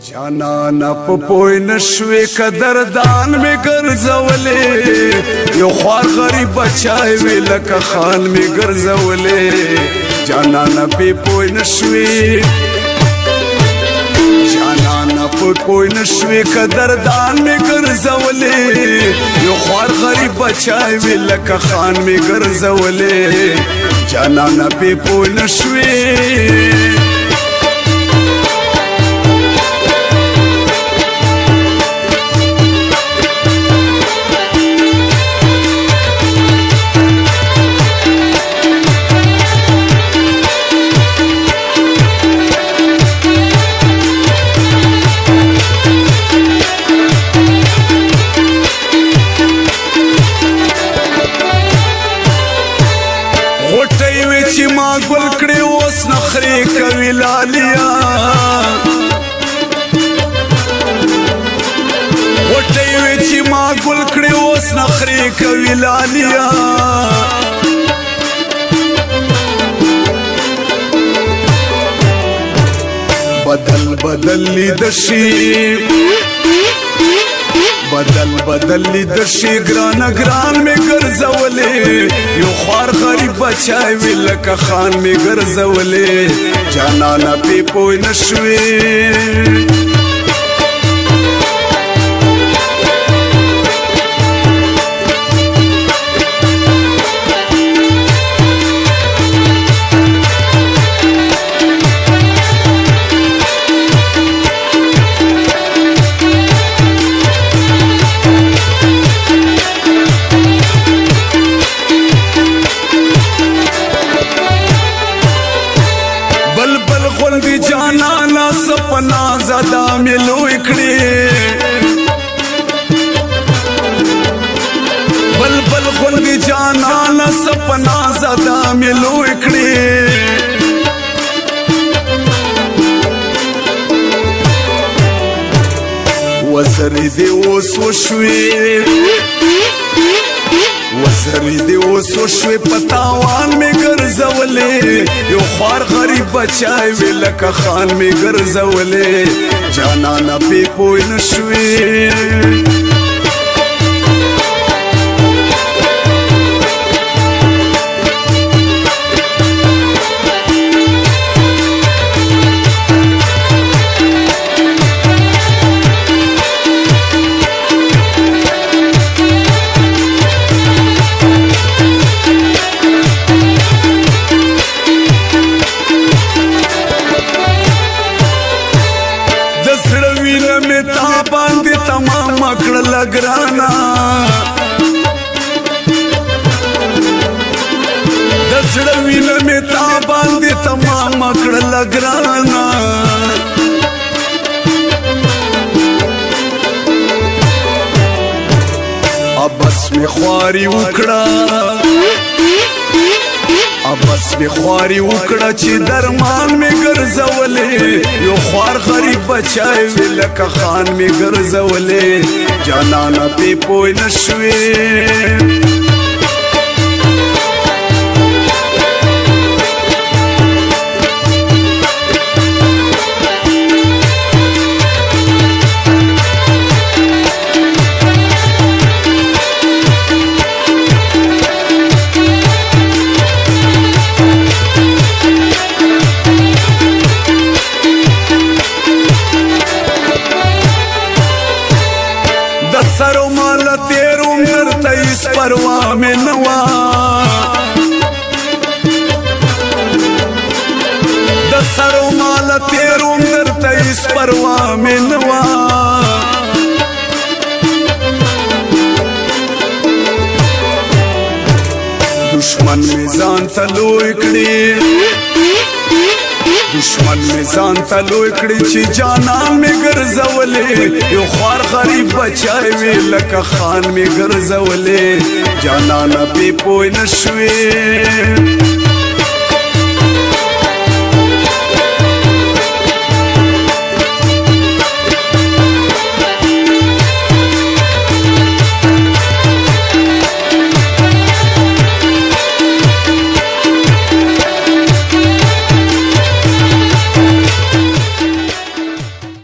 جانانا پپوی نشوی قدردان می گرزولی یو خوار غریب بچای وی لکه خان می گرزولی جانانا پپوی نشوی جانانا پپوی نشوی قدردان می گرزولی یو خوار غریب بچای وی لکه خان می گرزولی جانانا پپوی نشوی چې ما ګل کړې اوس نخرې کوي لالیا غوټۍ وې چې ما ګل کړې اوس نخرې کوي لالیا بدل بدل لید شي بدل بدل لید شي ګران ګران می ګرځولې یو خوار غریب بچای وی لکه خان می ګرځولې جانانا پی پوی نشوي جانانا سپنا زدا ملو اکڑی بلبل خوندی جانانا سپنا زدا ملو اکڑی وزری دی اوس وشوی وزری دی اوس وشوی پتاوان می ګرځولې یو خوار غریب بچای وی لکه خان می ګرځولې جانانا پی پوی نشوی تمام مکړه لګرانا د زړه وینه می تا باندې تمام مکړه لګرانا ابس می خواري وکړه ابس می خواري وکړه چې درمان می ګرځولې یو خوار غریب بچای وی لکه خان می ګرځولې جانانا پی پوی نشوي سرو مال تیرو مرتا اس پروا میں نوا د سرو مال تیرو مرتا اس پروا میں نوا دشمن میں ځان ته لوی کړي دشمن می ځان ته لوی کړي چې جانان می ګرځولې یو خوار غریب بچای وی لکه خان می ګرځولې جانانا پی پوی نشوي